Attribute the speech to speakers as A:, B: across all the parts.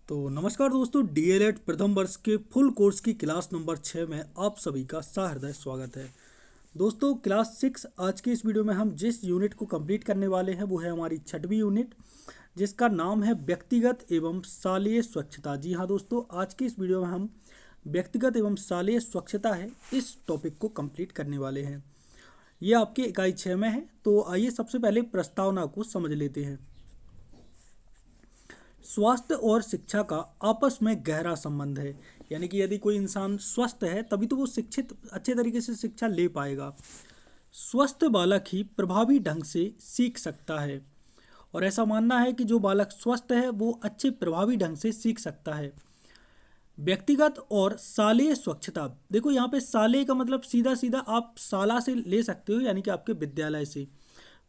A: तो नमस्कार दोस्तों, डीएलएड प्रथम वर्ष के फुल कोर्स की क्लास नंबर 6 में आप सभी का सहृदय स्वागत है। दोस्तों, क्लास 6 आज की इस वीडियो में हम जिस यूनिट को कंप्लीट करने वाले हैं वो है हमारी 6वीं यूनिट, जिसका नाम है व्यक्तिगत एवं शालेय स्वच्छता। जी हाँ दोस्तों, आज की इस वीडियो में हम व्यक्तिगत एवं शालेय स्वच्छता है इस टॉपिक को कंप्लीट करने वाले हैं। ये आपकी इकाई 6 में है। तो आइए सबसे पहले प्रस्तावना को समझ लेते हैं। स्वास्थ्य और शिक्षा का आपस में गहरा संबंध है, यानी कि यदि कोई इंसान स्वस्थ है तभी तो वो शिक्षित अच्छे तरीके से शिक्षा ले पाएगा। स्वस्थ बालक ही प्रभावी ढंग से सीख सकता है, और ऐसा मानना है कि जो बालक स्वस्थ है वो अच्छे प्रभावी ढंग से सीख सकता है। व्यक्तिगत और शालेय स्वच्छता, देखो यहाँ पे शालेय का मतलब सीधा सीधा आप शाला से ले सकते हो, यानी कि आपके विद्यालय से।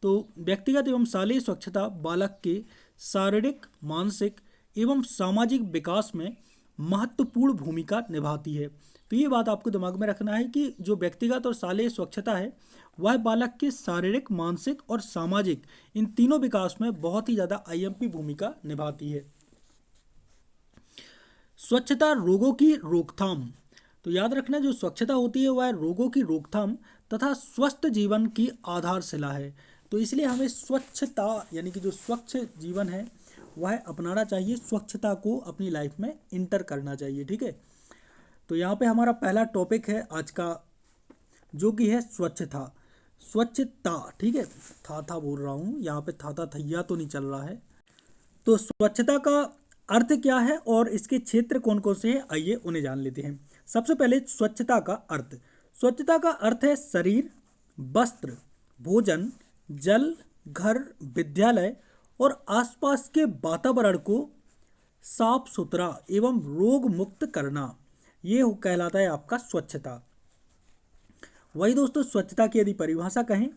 A: तो व्यक्तिगत एवं शालेय स्वच्छता बालक के शारीरिक, मानसिक एवं सामाजिक विकास में महत्वपूर्ण भूमिका निभाती है। तो ये बात आपको दिमाग में रखना है कि जो व्यक्तिगत और शालेय स्वच्छता है वह बालक के शारीरिक, मानसिक और सामाजिक इन तीनों विकास में बहुत ही ज़्यादा आईएमपी भूमिका निभाती है। स्वच्छता रोगों की रोकथाम, तो याद रखना जो स्वच्छता होती है वह रोगों की रोकथाम तथा स्वस्थ जीवन की आधारशिला है। तो इसलिए हमें स्वच्छता यानी कि जो स्वच्छ जीवन है वह अपनाना चाहिए, स्वच्छता को अपनी लाइफ में इंटर करना चाहिए। ठीक है, तो यहाँ पे हमारा पहला टॉपिक है आज का, जो कि है स्वच्छता। ठीक है, था बोल रहा हूँ, यहाँ पे था थैया तो नहीं चल रहा है। तो स्वच्छता का अर्थ क्या है और इसके क्षेत्र कौन कौन से हैं, आइए उन्हें जान लेते हैं। सबसे पहले स्वच्छता का अर्थ। स्वच्छता का अर्थ है शरीर, वस्त्र, भोजन, जल, घर, विद्यालय और आसपास के वातावरण को साफ सुथरा एवं रोग मुक्त करना, ये कहलाता है आपका स्वच्छता। वही दोस्तों, स्वच्छता की यदि परिभाषा कहें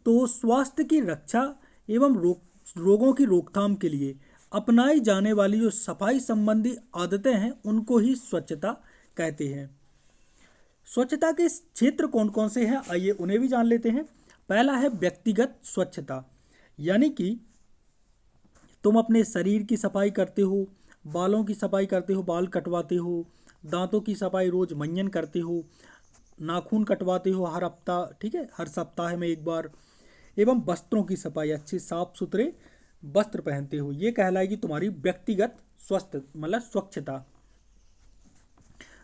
A: तो स्वास्थ्य की रक्षा एवं रोगों की रोकथाम के लिए अपनाई जाने वाली जो सफाई संबंधी आदतें हैं उनको ही स्वच्छता कहते हैं। स्वच्छता के क्षेत्र कौन कौन से हैं, आइए उन्हें भी जान लेते हैं। पहला है व्यक्तिगत स्वच्छता, यानी कि तुम अपने शरीर की सफाई करते हो, बालों की सफाई करते हो, बाल कटवाते हो, दांतों की सफाई रोज मंजन करते हो, नाखून कटवाते हो हर हफ्ता, ठीक है, हर सप्ताह में एक बार, एवं वस्त्रों की सफाई, अच्छे साफ सुथरे वस्त्र पहनते हो, ये कहलाएगी तुम्हारी व्यक्तिगत स्वस्थ मतलब स्वच्छता।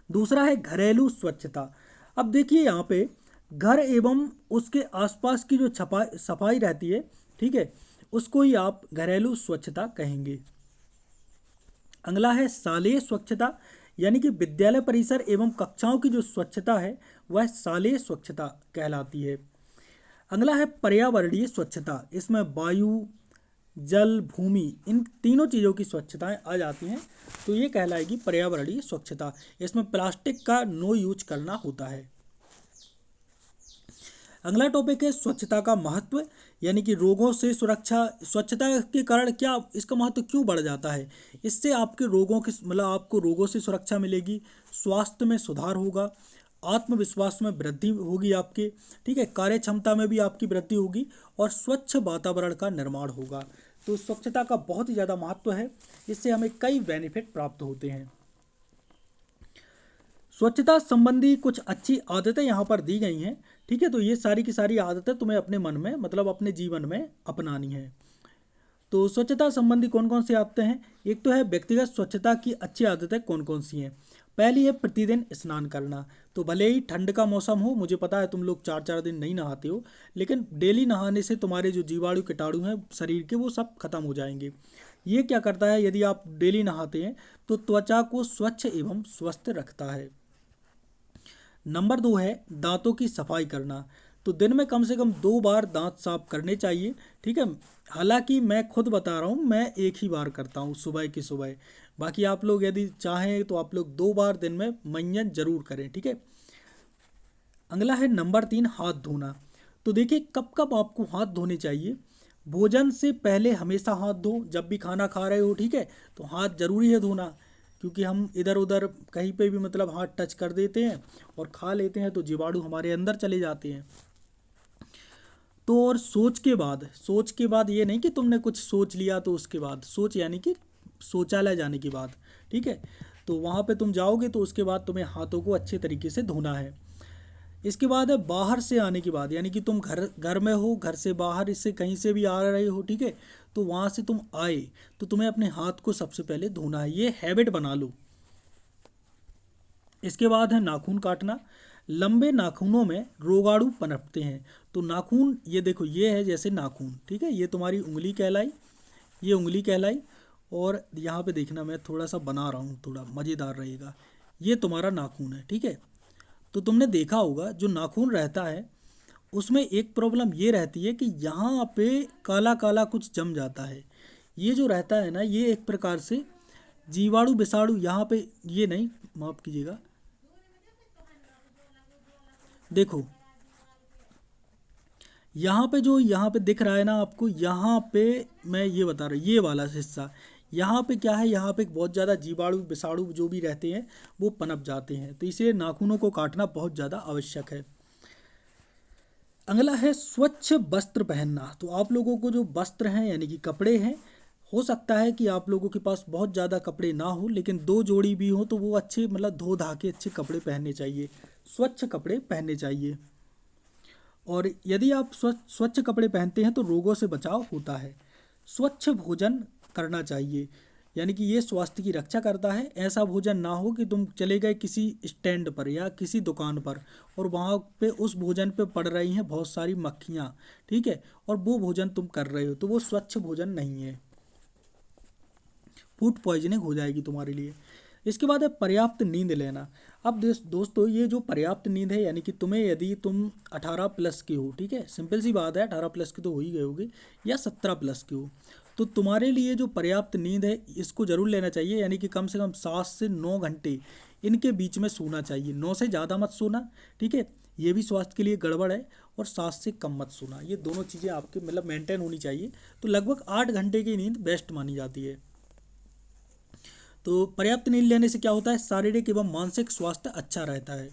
A: दूसरा है घरेलू स्वच्छता। अब देखिए यहाँ पे घर एवं उसके आसपास की जो सफाई रहती है, ठीक है, उसको ही आप घरेलू स्वच्छता कहेंगे। अगला है शालेय स्वच्छता, यानी कि विद्यालय परिसर एवं कक्षाओं की जो स्वच्छता है वह शालेय स्वच्छता कहलाती है। अगला है पर्यावरणीय स्वच्छता, इसमें वायु, जल, भूमि, इन तीनों चीज़ों की स्वच्छताएं आ जाती हैं, तो ये कहलाएगी पर्यावरणीय स्वच्छता। इसमें प्लास्टिक का नो यूज करना होता है। अगला टॉपिक है स्वच्छता का महत्व, यानी कि रोगों से सुरक्षा। स्वच्छता के कारण क्या इसका महत्व क्यों बढ़ जाता है, इससे आपके रोगों की मतलब आपको रोगों से सुरक्षा मिलेगी, स्वास्थ्य में सुधार होगा, आत्मविश्वास में वृद्धि होगी आपके, ठीक है, कार्य क्षमता में भी आपकी वृद्धि होगी और स्वच्छ वातावरण का निर्माण होगा। तो स्वच्छता का बहुत ही ज़्यादा महत्व है, इससे हमें कई बेनिफिट प्राप्त होते हैं। स्वच्छता संबंधी कुछ अच्छी आदतें यहाँ पर दी गई हैं, ठीक है, तो ये सारी की सारी आदतें तुम्हें अपने मन में मतलब अपने जीवन में अपनानी है। तो स्वच्छता संबंधी कौन कौन सी आदतें हैं, एक तो है व्यक्तिगत स्वच्छता की अच्छी आदतें कौन कौन सी हैं। पहली है प्रतिदिन स्नान करना। तो भले ही ठंड का मौसम हो, मुझे पता है तुम लोग 4-4 दिन नहीं नहाते हो, लेकिन डेली नहाने से तुम्हारे जो जीवाणु कीटाणु हैं शरीर के वो सब खत्म हो जाएंगे। ये क्या करता है, यदि आप डेली नहाते हैं तो त्वचा को स्वच्छ एवं स्वस्थ रखता है। नंबर 2 है दांतों की सफाई करना। तो दिन में कम से कम 2 बार दांत साफ करने चाहिए, ठीक है। हालांकि मैं खुद बता रहा हूँ, मैं एक ही बार करता हूँ सुबह की सुबह, बाकी आप लोग यदि चाहें तो आप लोग 2 बार दिन में मंजन जरूर करें, ठीक है। अगला है नंबर 3 हाथ धोना। तो देखिए कब कब आपको हाथ धोने चाहिए। भोजन से पहले हमेशा हाथ धो, जब भी खाना खा रहे हो, ठीक है, तो हाथ जरूरी है धोना, क्योंकि हम इधर उधर कहीं पे भी मतलब हाथ टच कर देते हैं और खा लेते हैं तो जीवाणु हमारे अंदर चले जाते हैं। तो और सोच के बाद ये नहीं कि तुमने कुछ सोच लिया तो उसके बाद, सोच यानी कि शौचालय जाने के बाद, ठीक है। तो वहाँ पे तुम जाओगे तो उसके बाद तुम्हें हाथों को अच्छे तरीके से धोना है। इसके बाद है बाहर से आने के बाद, यानी कि तुम घर घर में हो, घर से बाहर इससे कहीं से भी आ रहे हो, ठीक है। तो वहाँ से तुम आए तो तुम्हें अपने हाथ को सबसे पहले धोना है, ये हैबिट बना लो। इसके बाद है नाखून काटना। लंबे नाखूनों में रोगाणु पनपते हैं। तो नाखून, ये देखो ये है जैसे नाखून, ठीक है, ये तुम्हारी उंगली कहलाई, ये उंगली कहलाई। और यहाँ पे देखना, मैं थोड़ा सा बना रहा हूँ, थोड़ा मज़ेदार रहेगा। ये तुम्हारा नाखून है, ठीक है। तो तुमने देखा होगा जो नाखून रहता है उसमें एक प्रॉब्लम ये रहती है कि यहाँ पे काला काला कुछ जम जाता है। ये जो रहता है ना, ये एक प्रकार से जीवाणु विषाणु यहाँ पे, ये नहीं, माफ़ कीजिएगा, देखो यहाँ पे जो यहाँ पे दिख रहा है ना आपको, यहाँ पे मैं ये बता रहा हूँ, ये वाला हिस्सा, यहाँ पे क्या है, यहाँ पे बहुत ज़्यादा जीवाणु विषाणु जो भी रहते हैं वो पनप जाते हैं। तो इसलिए नाखूनों को काटना बहुत ज़्यादा आवश्यक है। अगला है स्वच्छ वस्त्र पहनना। तो आप लोगों को जो वस्त्र हैं यानी कि कपड़े हैं, हो सकता है कि आप लोगों के पास बहुत ज़्यादा कपड़े ना हो, लेकिन 2 जोड़ी भी हो तो वो अच्छे, मतलब धो धा के अच्छे कपड़े पहनने चाहिए, स्वच्छ कपड़े पहनने चाहिए। और यदि आप स्वच्छ कपड़े पहनते हैं तो रोगों से बचाव होता है। स्वच्छ भोजन करना चाहिए, यानी कि ये स्वास्थ्य की रक्षा करता है। ऐसा भोजन ना हो कि तुम चले गए किसी स्टैंड पर या किसी दुकान पर और वहाँ पे उस भोजन पे पड़ रही हैं बहुत सारी मक्खियाँ, ठीक है, और वो भोजन तुम कर रहे हो, तो वो स्वच्छ भोजन नहीं है, फूड पॉइजनिंग हो जाएगी तुम्हारे लिए। इसके बाद है पर्याप्त नींद लेना। अब दोस्तों, ये जो पर्याप्त नींद है, यानी कि तुम्हें, यदि तुम 18+ के हो, ठीक है, सिंपल सी बात है, 18+ के तो हो ही गए होगे, या 17+ के हो, तो तुम्हारे लिए जो पर्याप्त नींद है इसको ज़रूर लेना चाहिए। यानी कि कम से कम 7 से 9 घंटे इनके बीच में सोना चाहिए, 9 से ज़्यादा मत सोना, ठीक है, ये भी स्वास्थ्य के लिए गड़बड़ है। और 7 से कम मत सोना, ये दोनों चीज़ें आपके मतलब मेंटेन होनी चाहिए। तो लगभग 8 घंटे की नींद बेस्ट मानी जाती है। तो पर्याप्त नींद लेने से क्या होता है, शारीरिक एवं मानसिक स्वास्थ्य अच्छा रहता है।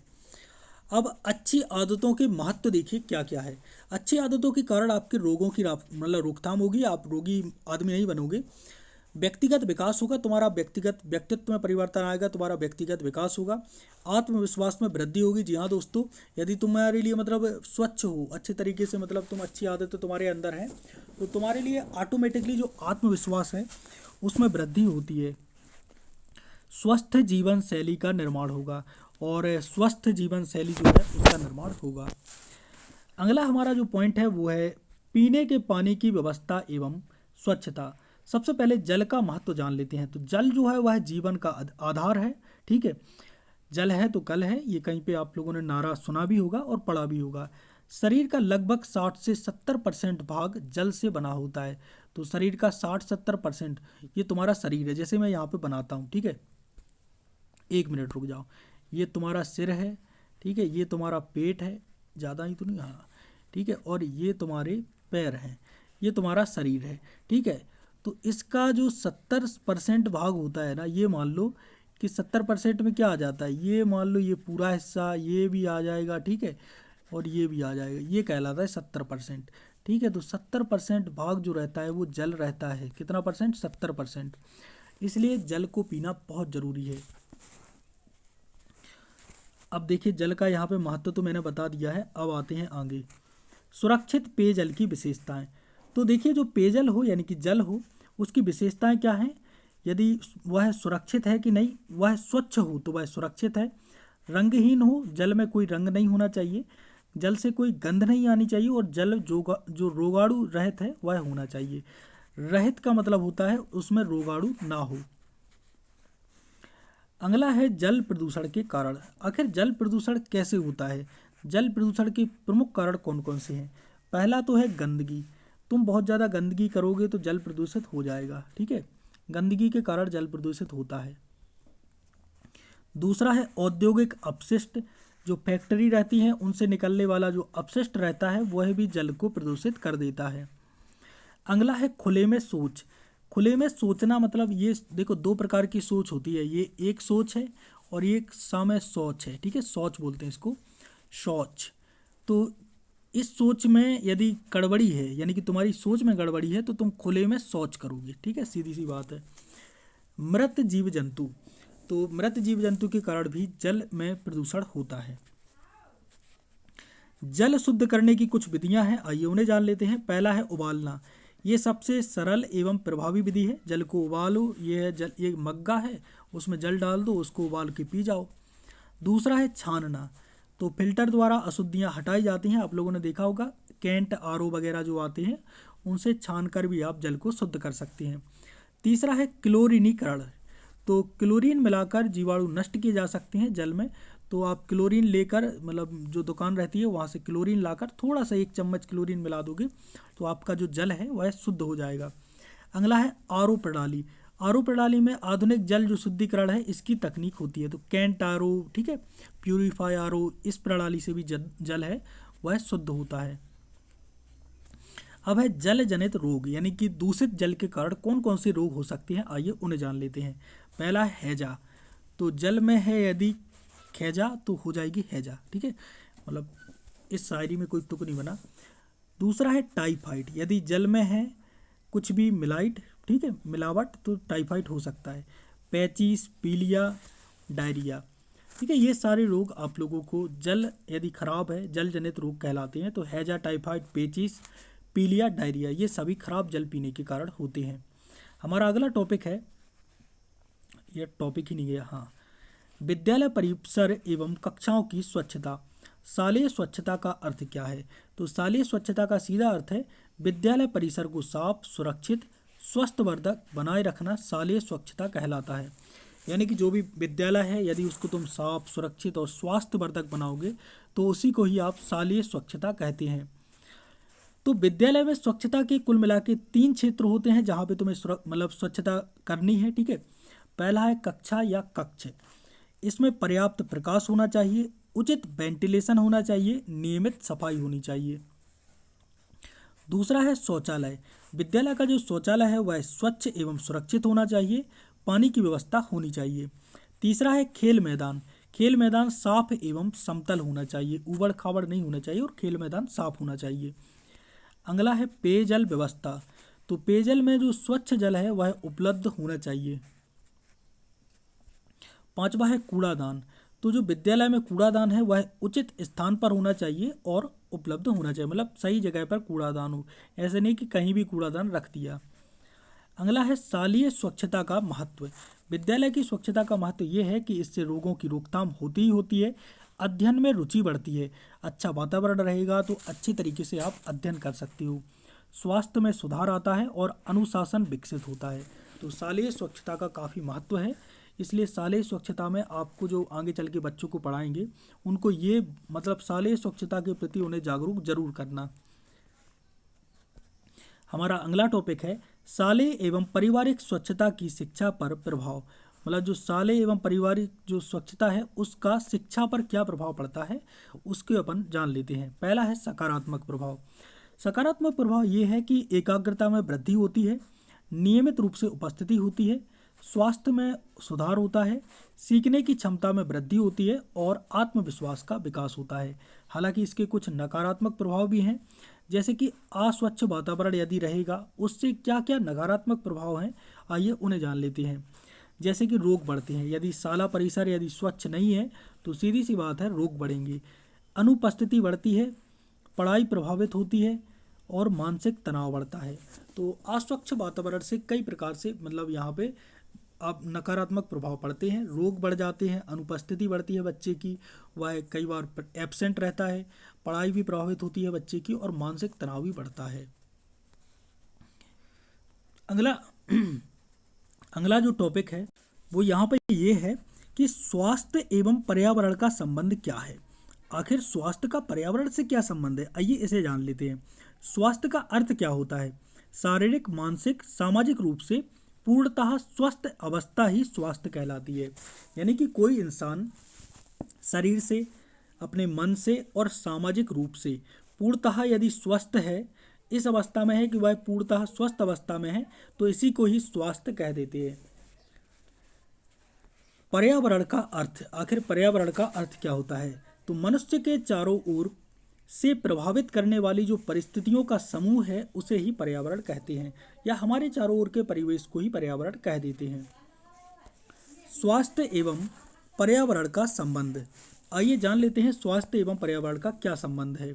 A: अब अच्छी आदतों के महत्व देखिए क्या क्या है। अच्छी आदतों के कारण आपके रोगों की मतलब रोकथाम होगी, आप रोगी आदमी नहीं बनोगे। व्यक्तिगत विकास होगा, तुम्हारा व्यक्तिगत व्यक्तित्व में परिवर्तन आएगा, तुम्हारा व्यक्तिगत विकास होगा। आत्मविश्वास में वृद्धि होगी। जी हाँ दोस्तों, यदि तुम्हारे लिए मतलब स्वच्छ हो अच्छे तरीके से, मतलब तुम अच्छी आदतें तुम्हारे अंदर हैं, तो तुम्हारे लिए ऑटोमेटिकली जो आत्मविश्वास है उसमें वृद्धि होती है। स्वस्थ जीवन शैली का निर्माण होगा, और स्वस्थ जीवन शैली जो है उसका निर्माण होगा। अगला हमारा जो पॉइंट है वो है पीने के पानी की व्यवस्था एवं स्वच्छता। सबसे पहले जल का महत्व जान लेते हैं। तो जल जो है वह जीवन का आधार है, ठीक है। जल है तो कल है, ये कहीं पे आप लोगों ने नारा सुना भी होगा और पढ़ा भी होगा। शरीर का लगभग 60 से 70% भाग जल से बना होता है। तो शरीर का 60-70%, ये तुम्हारा शरीर है, जैसे मैं यहाँ पे बनाता हूँ, ठीक है, 1 मिनट रुक जाओ। ये तुम्हारा सिर है, ठीक है, ये तुम्हारा पेट है, ज़्यादा ही तो नहीं, हाँ ठीक है, और ये तुम्हारे पैर हैं, ये तुम्हारा शरीर है, ठीक है। तो इसका जो 70% भाग होता है ना, ये मान लो कि 70% में क्या आ जाता है, ये मान लो ये पूरा हिस्सा, ये भी आ जाएगा, ठीक है, और ये भी आ जाएगा, ये कहलाता है 70%, ठीक है। तो 70% भाग जो रहता है वो जल रहता है। कितना परसेंट, 70%। इसलिए जल को पीना बहुत ज़रूरी है। अब देखिए जल का यहाँ पे महत्व तो मैंने बता दिया है। अब आते हैं आगे, सुरक्षित पेयजल की विशेषताएं। तो देखिए जो पेयजल हो यानी कि जल हो, उसकी विशेषताएं क्या हैं। यदि वह सुरक्षित है कि नहीं, वह स्वच्छ हो तो वह सुरक्षित है। रंगहीन हो, जल में कोई रंग नहीं होना चाहिए, जल से कोई गंध नहीं आनी चाहिए, और जल जो रोगाणु रहित है वह होना चाहिए। रहित का मतलब होता है उसमें रोगाणु ना हो। अगला है जल प्रदूषण के कारण। आखिर जल प्रदूषण कैसे होता है, जल प्रदूषण के प्रमुख कारण कौन कौन से हैं। पहला तो है गंदगी। तुम बहुत ज़्यादा गंदगी करोगे तो जल प्रदूषित हो जाएगा, ठीक है, गंदगी के कारण जल प्रदूषित होता है। दूसरा है औद्योगिक अपशिष्ट। जो फैक्ट्री रहती हैं उनसे निकलने वाला जो अपशिष्ट रहता है वह भी जल को प्रदूषित कर देता है। अगला है खुले में शौच। खुले में सोचना मतलब ये देखो, 2 प्रकार की सोच होती है, ये एक सोच है और ये एक सामय शौच है, ठीक है, शौच बोलते हैं इसको, शौच। तो इस सोच में यदि गड़बड़ी है, यानी कि तुम्हारी सोच में गड़बड़ी है, तो तुम खुले में शौच करोगे, ठीक है, सीधी सी बात है। मृत जीव जंतु, तो मृत जीव जंतु के कारण भी जल में प्रदूषण होता है। जल शुद्ध करने की कुछ विधियां हैं, आइए उन्हें जान लेते हैं। पहला है उबालना, ये सबसे सरल एवं प्रभावी विधि है। जल को उबालो, ये है जल, ये मग्गा है, उसमें जल डाल दो, उसको उबाल के पी जाओ। दूसरा है छानना, तो फिल्टर द्वारा अशुद्धियां हटाई जाती हैं। आप लोगों ने देखा होगा कैंट आरओ वगैरह जो आते हैं उनसे छान कर भी आप जल को शुद्ध कर सकते हैं। तीसरा है क्लोरीनीकरण, तो क्लोरीन मिलाकर जीवाणु नष्ट किए जा सकते हैं जल में। तो आप क्लोरीन लेकर, मतलब जो दुकान रहती है वहाँ से क्लोरीन लाकर थोड़ा सा 1 चम्मच क्लोरीन मिला दोगे तो आपका जो जल है वह शुद्ध हो जाएगा। अगला है आरओ प्रणाली। आरओ प्रणाली में आधुनिक जल जो शुद्धिकरण है इसकी तकनीक होती है, तो कैंट आरओ, ठीक है, प्यूरीफाई आरओ, इस प्रणाली से भी जल है वह शुद्ध होता है। अब है जल जनित रोग, यानी कि दूषित जल के कारण कौन कौन से रोग हो सकते हैं, आइए उन्हें जान लेते हैं। पहला है हैजा, तो जल में है यदि खैजा तो हो जाएगी हैजा, ठीक है, मतलब इस शायरी में कोई तुक नहीं बना। दूसरा है टाइफाइड, यदि जल में है कुछ भी मिलाइट, ठीक है, मिलावट, तो टाइफाइड हो सकता है। पैचिस, पीलिया, डायरिया, ठीक है, ये सारे रोग आप लोगों को जल यदि खराब है जल जनित रोग कहलाते हैं। तो हैजा, टाइफाइड, पेचिस, पीलिया, डायरिया, ये सभी खराब जल पीने के कारण होते हैं। हमारा अगला टॉपिक है, ये टॉपिक ही नहीं गया, हाँ, विद्यालय परिसर एवं कक्षाओं की स्वच्छता। शालेय स्वच्छता का अर्थ क्या है, तो शालेय स्वच्छता का सीधा अर्थ है विद्यालय परिसर को साफ, सुरक्षित, स्वस्थवर्धक बनाए रखना शालेय स्वच्छता कहलाता है। यानी कि जो भी विद्यालय है यदि उसको तुम साफ, सुरक्षित और स्वास्थ्यवर्धक बनाओगे तो उसी को ही आप शालेय स्वच्छता कहते हैं। तो विद्यालय में स्वच्छता के कुल मिला के 3 क्षेत्र होते हैं जहाँ पे तुम्हें मतलब स्वच्छता करनी है, ठीक है। पहला है कक्षा या कक्ष, इसमें पर्याप्त प्रकाश होना चाहिए, उचित वेंटिलेशन होना चाहिए, नियमित सफाई होनी चाहिए। दूसरा है शौचालय, विद्यालय का जो शौचालय है वह स्वच्छ एवं सुरक्षित होना चाहिए, पानी की व्यवस्था होनी चाहिए। तीसरा है खेल मैदान, खेल मैदान साफ एवं समतल होना चाहिए, ऊबड़ खाबड़ नहीं होना चाहिए और खेल मैदान साफ होना चाहिए। अगला है पेयजल व्यवस्था, तो पेयजल में जो स्वच्छ जल है वह उपलब्ध होना चाहिए। पांचवा है कूड़ादान, तो जो विद्यालय में कूड़ादान है वह उचित स्थान पर होना चाहिए और उपलब्ध होना चाहिए, मतलब सही जगह पर कूड़ादान हो, ऐसे नहीं कि कहीं भी कूड़ादान रख दिया। अगला है शालेय स्वच्छता का महत्व, विद्यालय की स्वच्छता का महत्व ये है कि इससे रोगों की रोकथाम होती ही होती है, अध्ययन में रुचि बढ़ती है, अच्छा वातावरण रहेगा तो अच्छी तरीके से आप अध्ययन कर सकते हो, स्वास्थ्य में सुधार आता है और अनुशासन विकसित होता है। तो शालेय स्वच्छता का काफ़ी महत्व है, इसलिए शालेय स्वच्छता में आपको जो आगे चल के बच्चों को पढ़ाएंगे उनको ये मतलब शालेय स्वच्छता के प्रति उन्हें जागरूक जरूर करना। हमारा अगला टॉपिक है शालेय एवं पारिवारिक स्वच्छता की शिक्षा पर प्रभाव, मतलब जो शालेय एवं पारिवारिक जो स्वच्छता है उसका शिक्षा पर क्या प्रभाव पड़ता है उसके अपन जान लेते हैं। पहला है सकारात्मक प्रभाव, सकारात्मक प्रभाव ये है कि एकाग्रता में वृद्धि होती है, नियमित रूप से उपस्थिति होती है, स्वास्थ्य में सुधार होता है, सीखने की क्षमता में वृद्धि होती है और आत्मविश्वास का विकास होता है। हालांकि इसके कुछ नकारात्मक प्रभाव भी हैं, जैसे कि अस्वच्छ वातावरण यदि रहेगा उससे क्या क्या नकारात्मक प्रभाव हैं, आइए उन्हें जान लेते हैं। जैसे कि रोग बढ़ते हैं, यदि शाला परिसर यदि स्वच्छ नहीं है तो सीधी सी बात है रोग बढ़ेंगे, अनुपस्थिति बढ़ती है, पढ़ाई प्रभावित होती है और मानसिक तनाव बढ़ता है। तो अस्वच्छ वातावरण से कई प्रकार से मतलब यहाँ पे अब नकारात्मक प्रभाव पड़ते हैं, रोग बढ़ जाते हैं, अनुपस्थिति बढ़ती है बच्चे की, वह कई बार एब्सेंट रहता है, पढ़ाई भी प्रभावित होती है बच्चे की और मानसिक तनाव भी बढ़ता है। अगला अगला जो टॉपिक है वो यहाँ पर ये है कि स्वास्थ्य एवं पर्यावरण का संबंध क्या है। आखिर स्वास्थ्य का पर्यावरण से क्या संबंध है, आइए इसे जान लेते हैं। स्वास्थ्य का अर्थ क्या होता है, शारीरिक, मानसिक, सामाजिक रूप से पूर्णतः स्वस्थ अवस्था ही स्वास्थ्य कहलाती है। यानी कि कोई इंसान शरीर से, अपने मन से और सामाजिक रूप से पूर्णतः यदि स्वस्थ है, इस अवस्था में है कि वह पूर्णतः स्वस्थ अवस्था में है, तो इसी को ही स्वास्थ्य कह देते हैं। पर्यावरण का अर्थ, आखिर पर्यावरण का अर्थ क्या होता है, तो मनुष्य के चारों ओर से प्रभावित करने वाली जो परिस्थितियों का समूह है उसे ही पर्यावरण कहते हैं, या हमारे चारों ओर के परिवेश को ही पर्यावरण कह देते हैं। स्वास्थ्य एवं पर्यावरण का संबंध। आइए जान लेते हैं स्वास्थ्य एवं पर्यावरण का क्या संबंध है।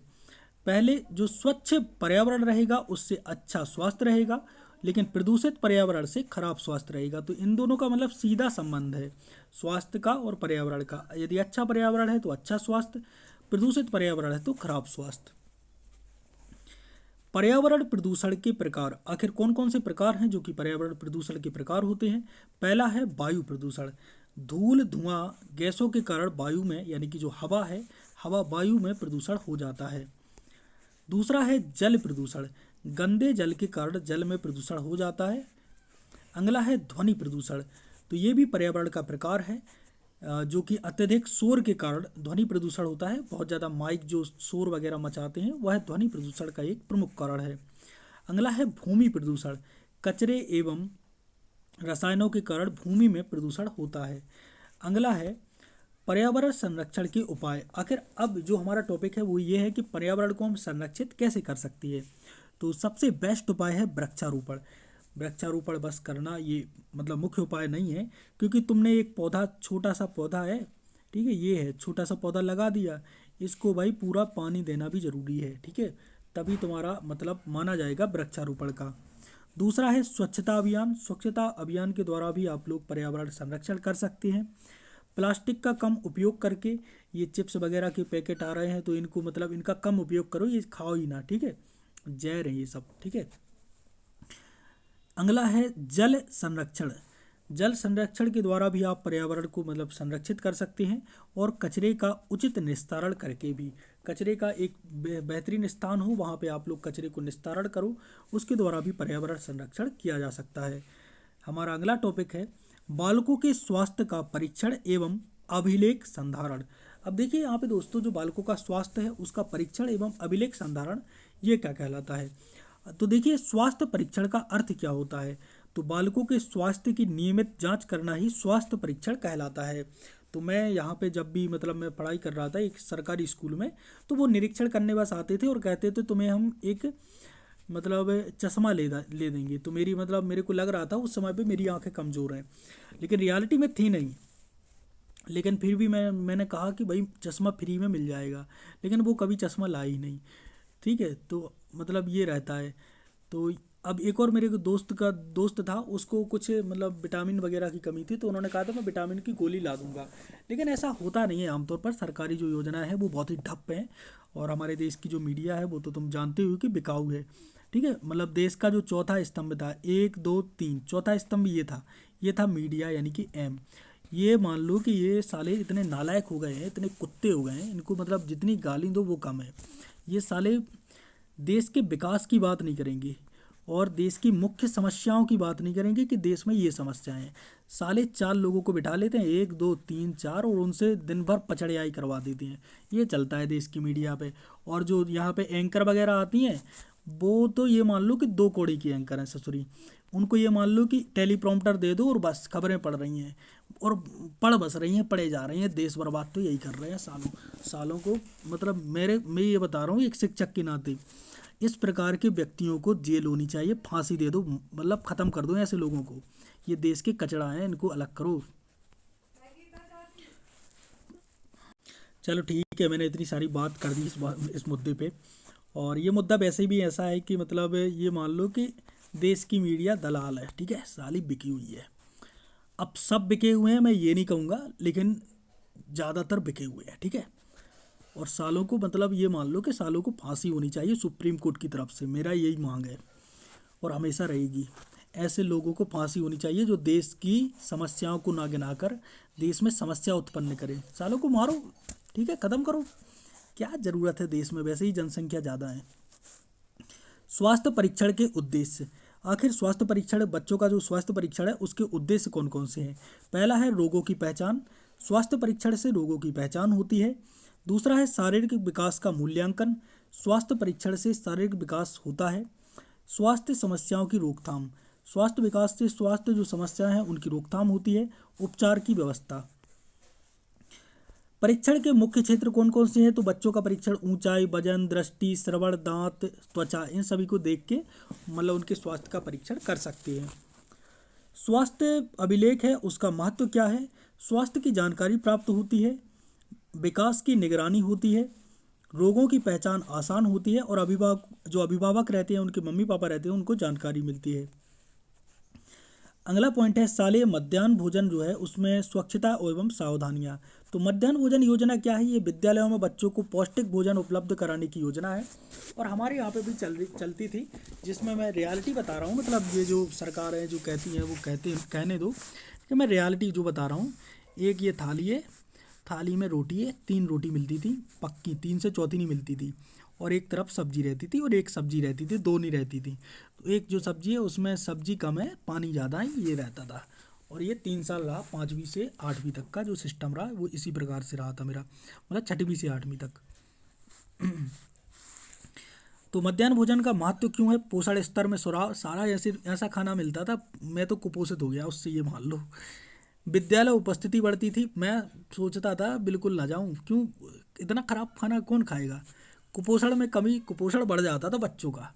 A: पहले जो स्वच्छ पर्यावरण रहेगा उससे अच्छा स्वास्थ्य रहेगा, लेकिन प्रदूषित पर्यावरण से खराब स्वास्थ्य रहेगा। तो इन दोनों का मतलब सीधा संबंध है स्वास्थ्य का और पर्यावरण का। यदि अच्छा पर्यावरण है तो अच्छा स्वास्थ्य, प्रदूषित पर्यावरण है तो खराब स्वास्थ्य। पर्यावरण प्रदूषण के प्रकार, आखिर कौन कौन से प्रकार हैं जो कि पर्यावरण प्रदूषण के प्रकार होते हैं। पहला है वायु प्रदूषण। धूल धुआं गैसों के कारण वायु में यानी कि जो हवा है, हवा वायु में प्रदूषण हो जाता है। दूसरा है जल प्रदूषण। गंदे जल के कारण जल में प्रदूषण हो जाता है। अगला है ध्वनि प्रदूषण। तो ये भी पर्यावरण का प्रकार है, जो कि अत्यधिक शोर के कारण ध्वनि प्रदूषण होता है। बहुत ज़्यादा माइक जो शोर वगैरह मचाते हैं वह ध्वनि प्रदूषण का एक प्रमुख कारण है। अगला है भूमि प्रदूषण। कचरे एवं रसायनों के कारण भूमि में प्रदूषण होता है। अगला है पर्यावरण संरक्षण के उपाय। आखिर अब जो हमारा टॉपिक है वो ये है कि पर्यावरण को हम संरक्षित कैसे कर सकते हैं। तो सबसे बेस्ट उपाय है वृक्षारोपण। वृक्षारोपण बस करना ये मतलब मुख्य उपाय नहीं है, क्योंकि तुमने एक पौधा, छोटा सा पौधा है, ठीक है, ये है छोटा सा पौधा लगा दिया, इसको भाई पूरा पानी देना भी ज़रूरी है, ठीक है, तभी तुम्हारा मतलब माना जाएगा वृक्षारोपण का। दूसरा है स्वच्छता अभियान। स्वच्छता अभियान के द्वारा भी आप लोग पर्यावरण संरक्षण कर सकते हैं। प्लास्टिक का कम उपयोग करके, ये चिप्स वगैरह के पैकेट आ रहे हैं तो इनको मतलब इनका कम उपयोग करो, ये खाओ ही ना, ठीक है, जहर है ये सब, ठीक है। अगला है जल संरक्षण। जल संरक्षण के द्वारा भी आप पर्यावरण को मतलब संरक्षित कर सकते हैं, और कचरे का उचित निस्तारण करके भी। कचरे का एक बेहतरीन स्थान हो वहाँ पे आप लोग कचरे को निस्तारण करो, उसके द्वारा भी पर्यावरण संरक्षण किया जा सकता है। हमारा अगला टॉपिक है बालकों के स्वास्थ्य का परीक्षण एवं अभिलेख संधारण। अब देखिए यहाँ पे दोस्तों, जो बालकों का स्वास्थ्य है उसका परीक्षण एवं अभिलेख संधारण ये क्या कहलाता है। तो देखिए स्वास्थ्य परीक्षण का अर्थ क्या होता है। तो बालकों के स्वास्थ्य की नियमित जांच करना ही स्वास्थ्य परीक्षण कहलाता है। तो मैं यहाँ पे जब भी मतलब मैं पढ़ाई कर रहा था एक सरकारी स्कूल में, तो वो निरीक्षण करने बस आते थे और कहते थे तुम्हें हम एक मतलब चश्मा ले देंगे। तो मेरी मतलब मेरे को लग रहा था उस समय पे मेरी आंखें कमज़ोर हैं, लेकिन रियलिटी में थी नहीं। लेकिन फिर भी मैंने कहा कि भाई चश्मा फ्री में मिल जाएगा, लेकिन वो कभी चश्मा ला ही नहीं, ठीक है। तो मतलब ये रहता है। तो अब एक और मेरे को दोस्त था, उसको कुछ मतलब विटामिन वगैरह की कमी थी, तो उन्होंने कहा था मैं विटामिन की गोली ला दूंगा, लेकिन ऐसा होता नहीं है। आमतौर पर सरकारी जो योजना है वो बहुत ही ठप है, और हमारे देश की जो मीडिया है वो तो तुम जानते हो कि बिकाऊ है, ठीक है। मतलब देश का जो चौथा स्तंभ था, एक दो तीन, चौथा स्तंभ ये था मीडिया यानी कि एम। ये मान लो कि ये साले इतने नालायक हो गए हैं, इतने कुत्ते हो गए हैं, इनको मतलब जितनी गाली दो वो कम है। ये साले देश के विकास की बात नहीं करेंगे और देश की मुख्य समस्याओं की बात नहीं करेंगे कि देश में ये समस्याएं हैं। साले 4 लोगों को बिठा लेते हैं, 1 2 3 4, और उनसे दिन भर पचड़ियाई करवा देते हैं। ये चलता है देश की मीडिया पे। और जो यहाँ पे एंकर वगैरह आती हैं, वो तो ये मान लो कि 2 कौड़ी की एंकर हैं ससुरी। उनको ये मान लो कि टेलीप्रॉम्प्टर दे दो और बस खबरें पढ़ रही हैं, और पढ़ बस रही हैं, पढ़े जा रही हैं। देश बर्बाद तो यही कर रहे हैं सालों को। मतलब मैं ये बता रहा हूँ एक शिक्षक के नाते, इस प्रकार के व्यक्तियों को जेल होनी चाहिए, फांसी दे दो, मतलब ख़त्म कर दो ऐसे लोगों को। ये देश के कचड़ा हैं, इनको अलग करो। चलो ठीक है, मैंने इतनी सारी बात कर दी इस मुद्दे पे। और ये मुद्दा वैसे भी ऐसा है कि मतलब ये मान लो कि देश की मीडिया दलाल है, ठीक है, साली बिकी हुई है। अब सब बिके हुए हैं मैं ये नहीं कहूँगा, लेकिन ज़्यादातर बिके हुए हैं, ठीक है। और सालों को मतलब ये मान लो कि सालों को फांसी होनी चाहिए सुप्रीम कोर्ट की तरफ से, मेरा यही मांग है और हमेशा रहेगी। ऐसे लोगों को फांसी होनी चाहिए जो देश की समस्याओं को ना गिनाकर देश में समस्या उत्पन्न करें। सालों को मारो, ठीक है, ख़त्म करो। क्या ज़रूरत है देश में, वैसे ही जनसंख्या ज़्यादा है। स्वास्थ्य परीक्षण के उद्देश्य। आखिर स्वास्थ्य परीक्षण, बच्चों का जो स्वास्थ्य परीक्षण है उसके उद्देश्य कौन कौन से हैं। पहला है रोगों की पहचान। स्वास्थ्य परीक्षण से रोगों की पहचान होती है। दूसरा है शारीरिक विकास का मूल्यांकन। स्वास्थ्य परीक्षण से शारीरिक विकास होता है। स्वास्थ्य समस्याओं की रोकथाम। स्वास्थ्य विकास से स्वास्थ्य जो समस्याएं हैं उनकी रोकथाम होती है। उपचार की व्यवस्था। परीक्षण के मुख्य क्षेत्र कौन कौन से हैं। तो बच्चों का परीक्षण ऊंचाई, वजन, दृष्टि, श्रवण, दांत, त्वचा, इन सभी को देख के मतलब उनके स्वास्थ्य का परीक्षण कर सकते हैं। स्वास्थ्य अभिलेख है उसका महत्व क्या है, स्वास्थ्य की जानकारी प्राप्त होती है, विकास की निगरानी होती है, रोगों की पहचान आसान होती है और अभिभावक रहते हैं, उनके मम्मी पापा रहते हैं, उनको जानकारी मिलती है। अगला पॉइंट है शालेय मध्याह्न भोजन जो है उसमें स्वच्छता एवं सावधानियां। तो मध्याह्न भोजन योजना क्या है, ये विद्यालयों में बच्चों को पौष्टिक भोजन उपलब्ध कराने की योजना है और हमारे यहाँ पे भी चलती थी, जिसमें मैं रियलिटी बता रहा हूँ। मतलब ये जो सरकार है जो कहती है वो कहने दो कि मैं रियलिटी जो बता रहा हूँ। एक ये थाली है, थाली में रोटी है, 3 रोटी मिलती थी पक्की, 3 से चौथी नहीं मिलती थी, और एक तरफ सब्जी रहती थी और एक सब्जी रहती थी, 2 नहीं रहती थी। तो एक जो सब्जी है उसमें सब्जी कम है पानी ज़्यादा है, ये रहता था। और ये 3 साल रहा, 5वीं से 8वीं तक का जो सिस्टम रहा वो इसी प्रकार से रहा था मेरा, मतलब 6वीं से 8वीं तक। तो मध्याह्न भोजन का महत्व क्यों है, पोषण स्तर में सुधार, सारा ऐसा खाना मिलता था, मैं तो कुपोषित हो गया उससे, ये मान लो। विद्यालय उपस्थिति बढ़ती थी, मैं सोचता था बिल्कुल ना जाऊं, क्यों, इतना खराब खाना कौन खाएगा। कुपोषण में कमी, कुपोषण बढ़ जाता था बच्चों का,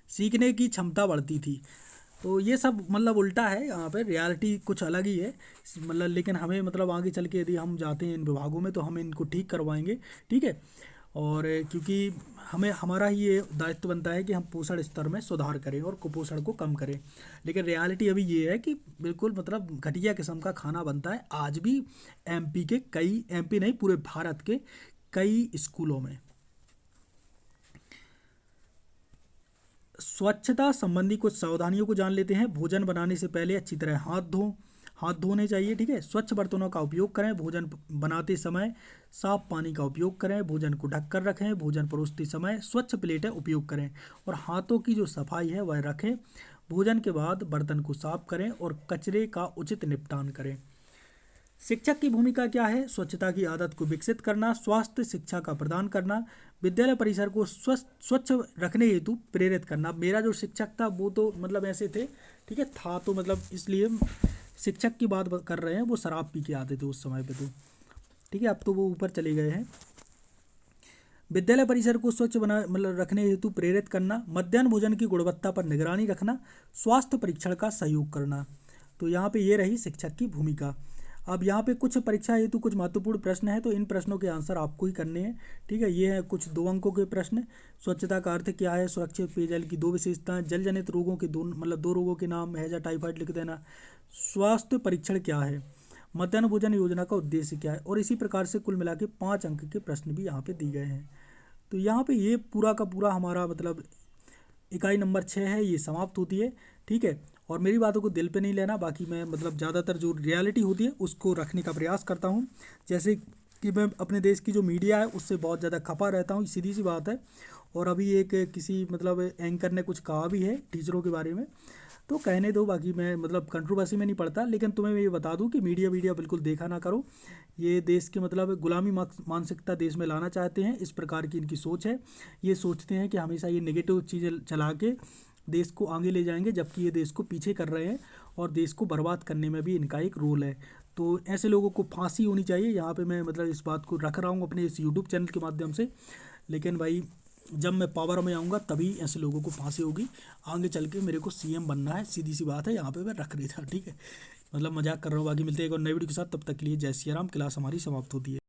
A: सीखने की क्षमता बढ़ती थी। तो ये सब मतलब उल्टा है, यहाँ पे रियलिटी कुछ अलग ही है मतलब। लेकिन हमें मतलब आगे चल के यदि हम जाते हैं इन विभागों में तो हम इनको ठीक करवाएंगे, ठीक है। और क्योंकि हमें हमारा ही ये दायित्व बनता है कि हम पोषण स्तर में सुधार करें और कुपोषण को कम करें। लेकिन रियलिटी अभी ये है कि बिल्कुल मतलब घटिया किस्म का खाना बनता है आज भी एमपी के कई, एमपी नहीं पूरे भारत के कई स्कूलों में। स्वच्छता संबंधी कुछ सावधानियों को जान लेते हैं। भोजन बनाने से पहले अच्छी तरह हाथ धोने चाहिए, ठीक है। स्वच्छ बर्तनों का उपयोग करें, भोजन बनाते समय साफ पानी का उपयोग करें, भोजन को ढककर रखें, भोजन परोसते समय स्वच्छ प्लेटें उपयोग करें और हाथों की जो सफाई है वह रखें। भोजन के बाद बर्तन को साफ करें और कचरे का उचित निपटान करें। शिक्षक की भूमिका क्या है, स्वच्छता की आदत को विकसित करना, स्वास्थ्य शिक्षा का प्रदान करना, विद्यालय परिसर को स्वच्छ रखने हेतु प्रेरित करना। मेरा जो शिक्षक था वो तो मतलब ऐसे थे, ठीक है, था तो मतलब इसलिए शिक्षक की बात कर रहे हैं, वो शराब पी के आते थे उस समय पे तो, ठीक है। अब तो वो ऊपर चले गए हैं। विद्यालय परिसर को स्वच्छ बना मतलब रखने हेतु प्रेरित करना, मध्याह्न भोजन की गुणवत्ता पर निगरानी रखना, स्वास्थ्य परीक्षण का सहयोग करना। तो यहाँ पे ये रही शिक्षक की भूमिका। अब यहाँ पे कुछ परीक्षा हेतु कुछ महत्वपूर्ण प्रश्न हैं, तो इन प्रश्नों के आंसर आपको ही करने हैं, ठीक है। ये है कुछ 2 अंकों के प्रश्न। स्वच्छता का अर्थ क्या है, सुरक्षित पेयजल की 2 विशेषताएं, जल जनित रोगों के 2 रोगों के नाम, हैजा टाइफाइड लिख देना, स्वास्थ्य परीक्षण क्या है, मध्याह्न भोजन योजना का उद्देश्य क्या है, और इसी प्रकार से कुल मिला के 5 अंक के प्रश्न भी यहाँ पे दिए गए हैं। तो यहाँ पे ये पूरा का पूरा हमारा मतलब इकाई नंबर 6 है, ये समाप्त होती है, ठीक है। और मेरी बातों को दिल पे नहीं लेना, बाकी मैं मतलब ज़्यादातर जो रियलिटी होती है उसको रखने का प्रयास करता हूँ। जैसे कि मैं अपने देश की जो मीडिया है उससे बहुत ज़्यादा खपा रहता हूँ, सीधी सी बात है। और अभी एक किसी मतलब एंकर ने कुछ कहा भी है टीचरों के बारे में, तो कहने दो, बाकी मैं मतलब कंट्रोवर्सी में नहीं पड़ता। लेकिन तुम्हें मैं ये बता दूं कि मीडिया बिल्कुल देखा ना करो, ये देश के मतलब गुलामी मानसिकता देश में लाना चाहते हैं, इस प्रकार की इनकी सोच है। ये सोचते हैं कि हमेशा ये नेगेटिव चीज़ें चला के देश को आगे ले जाएंगे, जबकि ये देश को पीछे कर रहे हैं और देश को बर्बाद करने में भी इनका एक रोल है। तो ऐसे लोगों को फांसी होनी चाहिए। यहाँ पे मैं मतलब इस बात को रख रहा हूँ अपने इस यूट्यूब चैनल के माध्यम से। लेकिन भाई जब मैं पावर में आऊँगा तभी ऐसे लोगों को फांसी होगी। आगे चल के मेरे को सीएम बनना है, सीधी सी बात है, यहाँ पे मैं रख रही था, ठीक है। मतलब मजाक कर रहा हूँ। बाकी मिलते हैं एक और नई वीडियो के साथ, तब तक के लिए जय सिया राम। क्लास हमारी समाप्त होती है।